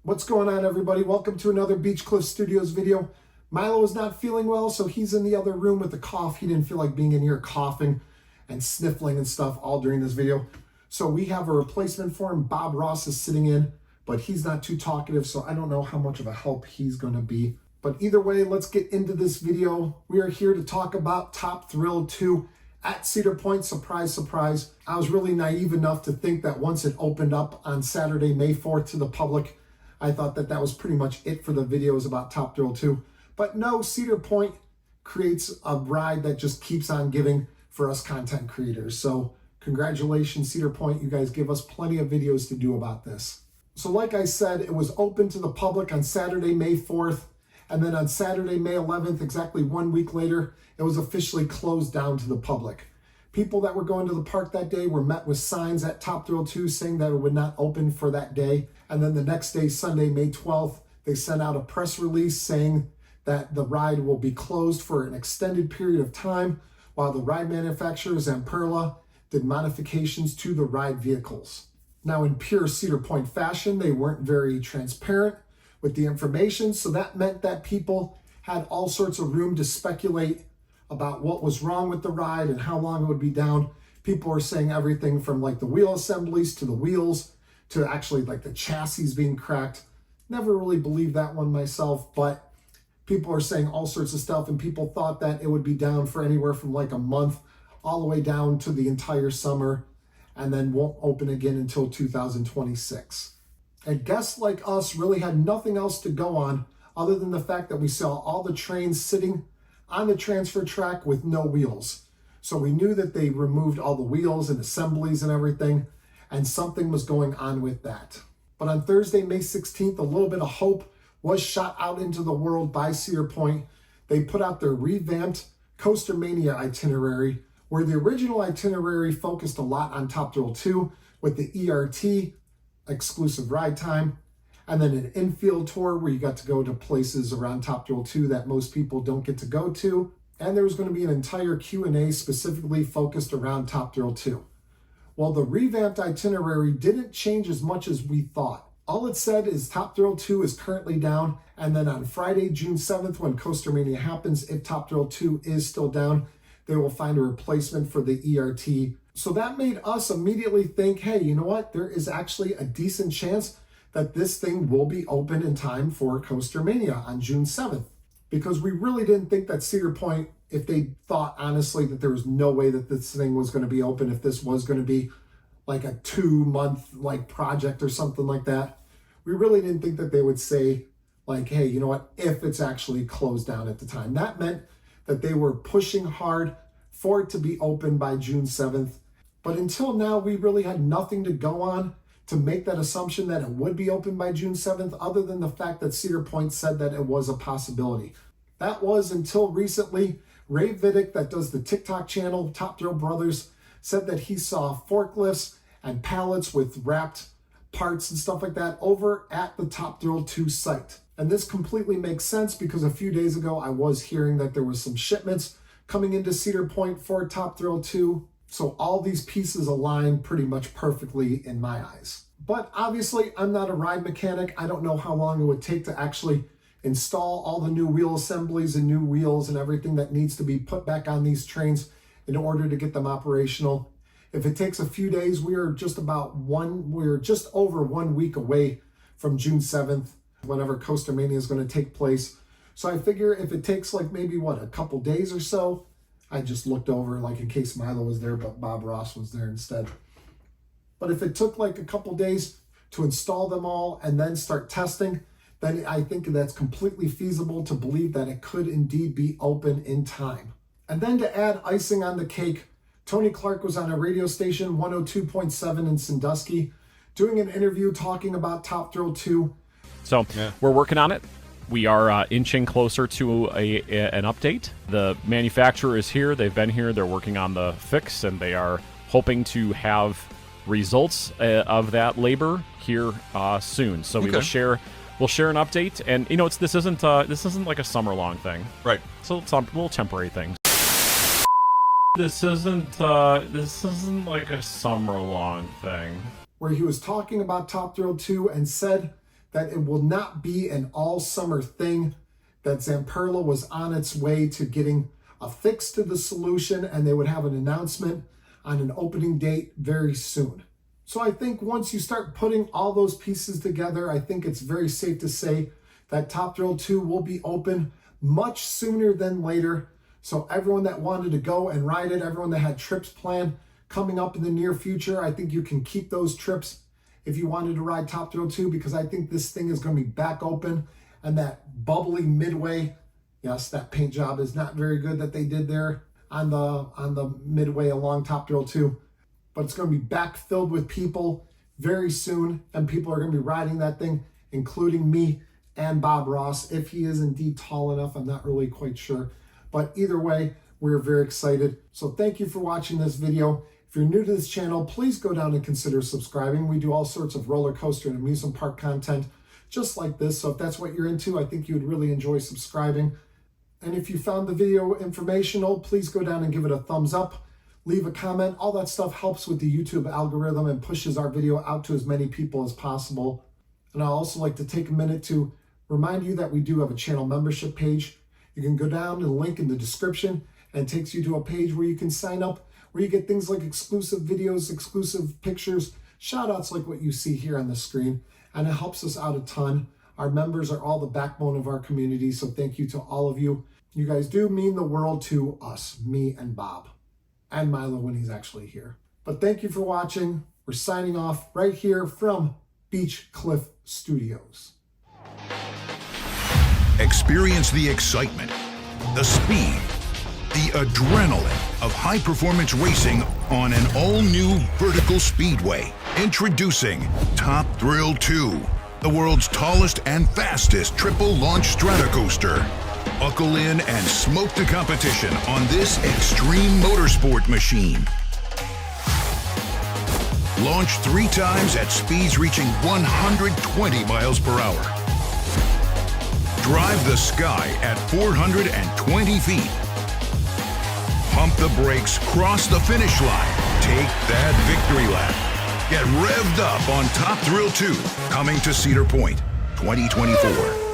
What's going on, everybody? Welcome to another Beach Cliff Studios video. Milo is not feeling well, so he's in the other room with a cough. He didn't feel like being in here coughing and sniffling and stuff all during this video. So we have a replacement for him. Bob Ross is sitting in, but he's not too talkative, so I don't know how much of a help he's going to be. But either way, let's get into this video. We are here to talk about Top Thrill 2 at Cedar Point. Surprise, surprise. I was really naive enough to think that once it opened up on Saturday, May 4th to the public, I thought that that was pretty much it for the videos about Top Thrill 2. But no, Cedar Point creates a ride that just keeps on giving for us content creators. So congratulations, Cedar Point. You guys give us plenty of videos to do about this. So like I said, it was open to the public on Saturday, May 4th. And then on Saturday, May 11th, exactly 1 week later, it was officially closed down to the public. People that were going to the park that day were met with signs at Top Thrill 2 saying that it would not open for that day. And then the next day, Sunday, May 12th, they sent out a press release saying that the ride will be closed for an extended period of time while the ride manufacturer, Zamperla, did modifications to the ride vehicles. Now, in pure Cedar Point fashion, they weren't very transparent with the information, so that meant that people had all sorts of room to speculate about what was wrong with the ride and how long it would be down. People were saying everything from like the wheel assemblies to the wheels to actually like the chassis being cracked. Never really believed that one myself, but people are saying all sorts of stuff, and people thought that it would be down for anywhere from like a month all the way down to the entire summer, and then won't open again until 2026. And guests like us really had nothing else to go on other than the fact that we saw all the trains sitting on the transfer track with no wheels. So we knew that they removed all the wheels and assemblies and everything, and something was going on with that. But on Thursday, May 16th, a little bit of hope was shot out into the world by Cedar Point. They put out their revamped Coaster Mania itinerary, where the original itinerary focused a lot on Top Thrill 2 with the ERT, exclusive ride time, and then an infield tour where you got to go to places around Top Thrill 2 that most people don't get to go to. And there was going to be an entire Q&A specifically focused around Top Thrill 2. Well, the revamped itinerary didn't change as much as we thought. All it said is Top Thrill 2 is currently down, and then on Friday, June 7th, when Coaster Mania happens, if Top Thrill 2 is still down, they will find a replacement for the ERT. So that made us immediately think, hey, you know what? There is actually a decent chance that this thing will be open in time for Coaster Mania on June 7th. Because we really didn't think that Cedar Point, if they thought honestly that there was no way that this thing was going to be open, if this was going to be like a 2-month like project or something like that, we really didn't think that they would say like, hey, you know what, if it's actually closed down at the time. That meant that they were pushing hard for it to be open by June 7th. But until now, we really had nothing to go on to make that assumption that it would be open by June 7th, other than the fact that Cedar Point said that it was a possibility. That was until recently. Ray Vidic, that does the TikTok channel, Top Thrill Brothers, said that he saw forklifts and pallets with wrapped parts and stuff like that over at the Top Thrill 2 site. And this completely makes sense because a few days ago, I was hearing that there was some shipments coming into Cedar Point for Top Thrill 2. So all these pieces align pretty much perfectly in my eyes. But obviously, I'm not a ride mechanic. I don't know how long it would take to actually install all the new wheel assemblies and new wheels and everything that needs to be put back on these trains in order to get them operational. If it takes a few days, we're just over 1 week away from June 7th, whenever Coaster Mania is going to take place. So I figure if it takes like maybe a couple days or so, I just looked over like in case Milo was there, but Bob Ross was there instead. But if it took like a couple days to install them all and then start testing, then I think that's completely feasible to believe that it could indeed be open in time. And then to add icing on the cake, Tony Clark was on a radio station, 102.7 in Sandusky, doing an interview talking about Top Thrill 2. So we're working on it. We are inching closer to an update. The manufacturer is here. They've been here. They're working on the fix, and they are hoping to have results of that labor here soon. So we will share. We'll share an update, and you know, this isn't like a summer long thing, right? So it's a little temporary thing. This isn't like a summer long thing. Where he was talking about Top Thrill 2 and said that it will not be an all summer thing, that Zamperla was on its way to getting a fix to the solution, and they would have an announcement on an opening date very soon. So I think once you start putting all those pieces together, I think it's very safe to say that Top Thrill 2 will be open much sooner than later. So everyone that wanted to go and ride it, everyone that had trips planned coming up in the near future, I think you can keep those trips if you wanted to ride Top Thrill 2, because I think this thing is going to be back open. And that bubbly midway, yes, that paint job is not very good that they did there on the midway along Top Thrill 2. But it's going to be back filled with people very soon, and people are going to be riding that thing, including me and Bob Ross, if he is indeed tall enough. I'm not really quite sure. But either way, we're very excited. So thank you for watching this video. If you're new to this channel, please go down and consider subscribing. We do all sorts of roller coaster and amusement park content just like this. So if that's what you're into, I think you would really enjoy subscribing. And if you found the video informational, please go down and give it a thumbs up. Leave a comment. All that stuff helps with the YouTube algorithm and pushes our video out to as many people as possible. And I'd also like to take a minute to remind you that we do have a channel membership page. You can go down to the link in the description, and it takes you to a page where you can sign up, where you get things like exclusive videos, exclusive pictures, shout outs like what you see here on the screen. And it helps us out a ton. Our members are all the backbone of our community. So thank you to all of you. You guys do mean the world to us, me and Bob. And Milo when he's actually here. But thank you for watching. We're signing off right here from Beach Cliff Studios. Experience the excitement, the speed, the adrenaline of high-performance racing on an all-new vertical speedway. Introducing Top Thrill 2, the world's tallest and fastest triple-launch stratocoaster. Buckle in and smoke the competition on this extreme motorsport machine. Launch 3 times at speeds reaching 120 miles per hour. Drive the sky at 420 feet. Pump the brakes, cross the finish line. Take that victory lap. Get revved up on Top Thrill 2, coming to Cedar Point, 2024.